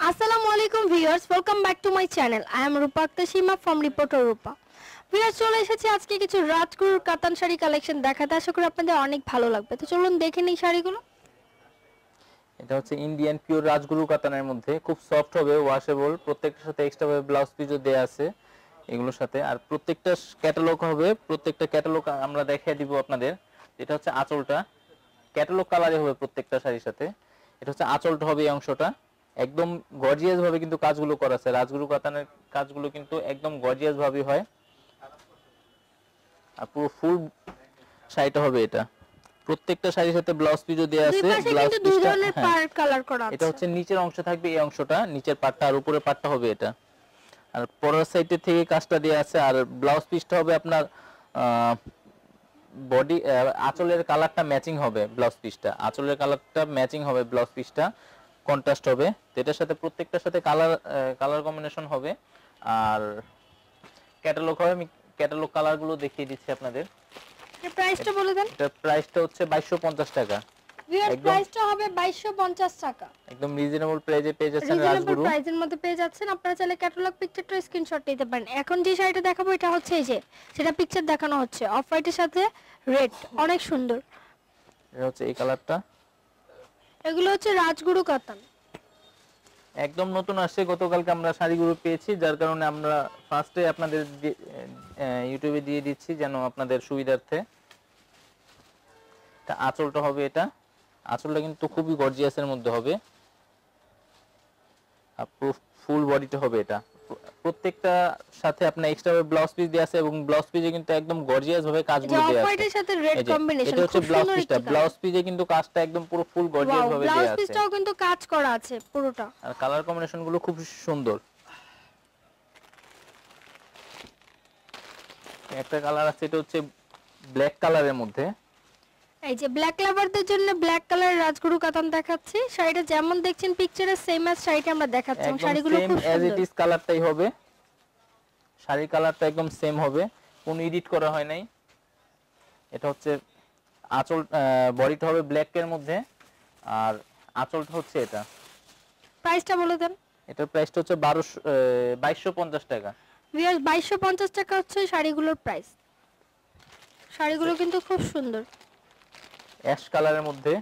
আসসালামু আলাইকুম viewers, welcome back to my channel. I am Rupa Akter Sima from reporter Rupa. Viewers, চলে এসেছি আজকে কিছু রাজগুরুর কাতান শাড়ি কালেকশন দেখাতে। আশা করি আপনাদের অনেক ভালো লাগবে। তো চলুন দেখে নিই শাড়িগুলো। এটা হচ্ছে ইন্ডিয়ান পিওর রাজগুরু কাতানের মধ্যে, খুব সফট হবে, ওয়াশেবল, প্রত্যেকটার সাথে এক্সট্রা ভাবে ব্লাউজ পিসও দেয়া আছে এগুলোর সাথে। আর প্রত্যেকটা ক্যাটালগ হবে, প্রত্যেকটা ক্যাটালগ আমরা দেখিয়ে দিব আপনাদের। এটা হচ্ছে আঁচলটা, ক্যাটালগ কালারে হবে প্রত্যেকটা শাড়ির সাথে। এটা হচ্ছে আঁচলটা হবে, এই অংশটা একদম গর্জিয়াস ভাবে কিন্তু কাজগুলো করা আছে। রাজগুরু কাতানের কাজগুলো কিন্তু একদম গর্জিয়াস ভাবে হয়। আর পুরো ফুল শাড়িটা হবে এটা। প্রত্যেকটা শাড়ির সাথে ব্লাউজ পিসও দেয়া আছে। ব্লাউজ কিন্তু দুই ধরনের পার কালার করা আছে। এটা হচ্ছে নিচের অংশ থাকবে, এই অংশটা নিচের পাটটা, আর উপরের পাটটা হবে এটা। আর পরের সাইডে থেকে কাজটা দেয়া আছে। আর ব্লাউজ পিসটা হবে আপনার বডি আঁচলের কালারটা ম্যাচিং হবে, ব্লাউজ পিসটা আঁচলের কালারটা ম্যাচিং হবে, ব্লাউজ পিসটা কন্ট্রাস্ট হবে। তো এটার সাথে প্রত্যেকটার সাথে কালার কম্বিনেশন হবে। আর ক্যাটালগ হবে, আমি ক্যাটালগ কালারগুলো দেখিয়ে দিচ্ছি আপনাদের। এর প্রাইসটা বলে দেন। এটা প্রাইসটা হচ্ছে 2250 টাকা। ভিউয়ার্স, প্রাইসটা হবে 2250 টাকা। একদম রিজনেবল প্রাইসে পেয়ে যাচ্ছেন রাজগুরু। রিজনেবল প্রাইসের মধ্যে পেয়ে যাচ্ছেন। আপনারা চাইলে ক্যাটালগ পিকচারটা স্ক্রিনশট নিতে পারেন। এখন যে শাড়িটা দেখাবো এটা হচ্ছে এই যে, সেটা পিকচার দেখানো হচ্ছে অফ হোয়াইটের সাথে রেড, অনেক সুন্দর। এটা হচ্ছে এই কালারটা। এগুলো হচ্ছে রাজগুরু কাতান, একদম নতুন আসছে, গতকালকে আমরা শাড়িগুলো পেয়েছি, যার কারণে আমরা ফার্স্টে আপনাদের ইউটিউবে দিয়ে দিচ্ছি যেন আপনাদের সুবিধার্থে। এটা আঁচলটা হবে, এটা আঁচলটা কিন্তু খুবই গর্জিয়াসের মধ্যে হবে। আর ফুল বডিটা হবে এটা। প্রত্যেকটা সাথে আপনার এক্সট্রা ব্লাউজ পিস দেয়া আছে এবং ব্লাউজ পিসে কিন্তু একদম গর্জিয়াস ভাবে কাজগুলো দেয়া আছে। অফ হোয়াইটের সাথে রেড কম্বিনেশন, এটা হচ্ছে ব্লাউজ পিসটা। ব্লাউজ পিসে কিন্তু কাজটা একদম পুরো ফুল গর্জিয়াস ভাবে দেয়া আছে। ব্লাউজ পিসটাও কিন্তু কাজ করা আছে পুরোটা। আর কালার কম্বিনেশন গুলো খুব সুন্দর। একটা কালার আছে, এটা হচ্ছে ব্ল্যাক কালারের মধ্যে। এই যে ব্ল্যাক লাভারদের জন্য ব্ল্যাক কালারের রাজগুরু কাতান দেখাচ্ছি। শাড়িটা যেমন দেখছেন পিকচারে সেম অ্যাজ শাড়িটা আমরা দেখাচ্ছি। শাড়িগুলো খুব সুন্দর, এজ ইট ইজ কালারটাই হবে, শাড়ির কালারটা একদম সেম হবে, কোনো এডিট করা হয় নাই। এটা হচ্ছে আঁচল, বডিটা হবে ব্ল্যাক এর মধ্যে, আর আঁচলটা হচ্ছে এটা। প্রাইসটা বলে দেন। এটার প্রাইসটা হচ্ছে 2250 টাকা। ভিউয়ার্স, 2250 টাকা হচ্ছে শাড়িগুলোর প্রাইস। শাড়িগুলো কিন্তু খুব সুন্দর। অ্যাশ কালারের মধ্যে,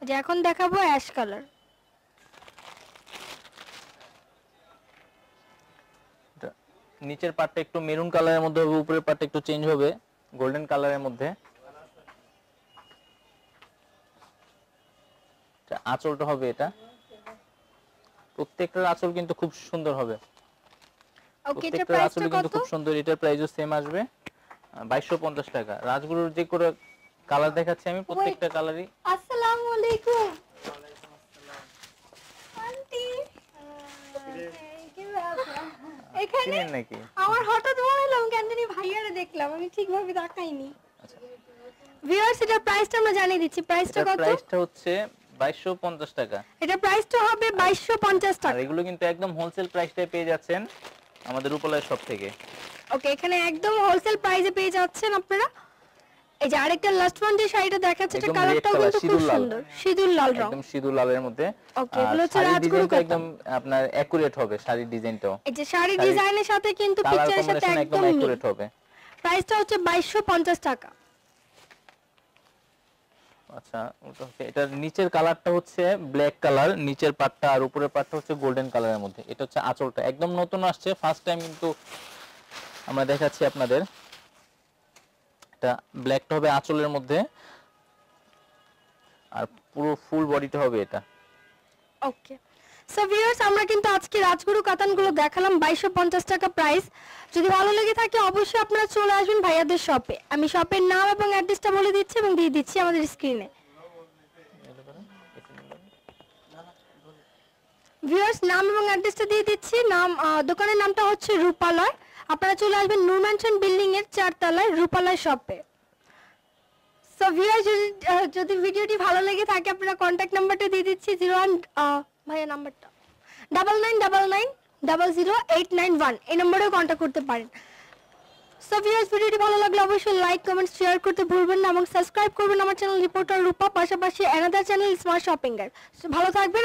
যে এখন দেখাবো অ্যাশ কালার। নিচের পার্টটা একটু মেরুন কালারের মধ্যে হবে, উপরের পার্টটা একটু চেঞ্জ হবে গোল্ডেন কালারের মধ্যে। আঁচলটা হবে এটা। প্রত্যেকটার আঁচল কিন্তু খুব সুন্দর হবে। ওকে, এটা প্রত্যেকটার আঁচল প্রাইসটা কিন্তু কত? খুব সুন্দর। এটার প্রাইসও সেম আসবে 2250 টাকা। রাজগুরুর যে করে কালার দেখাচ্ছি আমি, প্রত্যেকটা কালারই। আসসালামু আলাইকুম আন্টি, এখানে নাকি আমার হঠাৎ মনে হলো ক্যান্ডিনি ভাইয়ারে দেখলাম, আমি ঠিকভাবে দেখাইনি। ভিউয়ার্স, এটার প্রাইসটা আমরা জানিয়ে দিচ্ছি। প্রাইসটা কত? প্রাইসটা হচ্ছে 2250 টাকা। এটা প্রাইসটা হবে 2250 আর টাকা। এগুলো কিন্তু একদম হোলসেল প্রাইসটায় পেয়ে যাচ্ছেন আমাদের রূপালয় শপ থেকে। ওকে, এখানে একদম হোলসেল প্রাইসে পেয়ে যাচ্ছেন আপনারা। এই যে আরেকটা লাস্ট ওয়ান যে শাড়িটা দেখাচ্ছে, এটা কালারটাও কিন্তু খুব সুন্দর, সিঁদুর লাল রং, একদম সিঁদুর লালের মধ্যে। ওকে, এগুলো হচ্ছে রাজগুরু কাতান। একদম আপনার একুরেট হবে শাড়ির ডিজাইনটাও। এই যে শাড়ি ডিজাইনের সাথে কিন্তু পিকচারের সাথে একদম একুরেট হবে। প্রাইসটা হচ্ছে 2250 টাকা। আচ্ছা, এটার নিচের কালারটা হচ্ছে ব্ল্যাক কালার, নিচের পাটটা, আর উপরের পাটটা হচ্ছে গোল্ডেন কালারের মধ্যে। এটা হচ্ছে আঁচলটা, একদম নতুন আসছে, ফার্স্ট টাইম কিন্তু আমরা দেখাচ্ছি আপনাদের। এটা ব্ল্যাকটা হবে আঁচলের মধ্যে, আর পুরো ফুল বডিটা হবে এটা। ওকে, সো ভিউয়ার্স, আমরা কিন্তু আজকে রাজগুরু কাতানগুলো দেখালাম 2250 টাকা প্রাইস। যদি ভালো লেগে থাকে অবশ্যই আপনারা চলে আসবেন ভাইয়াদের শপে। আমি শপের নাম এবং অ্যাড্রেসটা বলে দিচ্ছি এবং দিয়ে দিচ্ছি আমাদের স্ক্রিনে। ভিউয়ার্স, নাম এবং অ্যাড্রেসটা দিয়ে দিচ্ছি। দোকানের নামটা হচ্ছে রূপালয়। আপনারা চলে আসবেন নূর ম্যানশন বিল্ডিং এর 4 তলায় রূপালয় শপে। সো ভিউয়ার্স, যদি ভিডিওটি ভালো লেগে থাকে আপনারা কন্ট্যাক্ট নাম্বারটা দিয়ে দিচ্ছি 01 ভাইয়া নাম্বারটা 9999000891, এই নম্বরেও কন্ট্যাক্ট করতে পারেন। সো ভিউয়ার্স, ভিডিওটি ভালো লাগলে অবশ্যই লাইক কমেন্ট শেয়ার করতে ভুলবেন না এবং সাবস্ক্রাইব করবেন আমার চ্যানেল রিপোর্টার রূপা, পাশাপাশি অ্যানাদার চ্যানেল স্মার্ট শপিং এর। ভালো থাকবেন।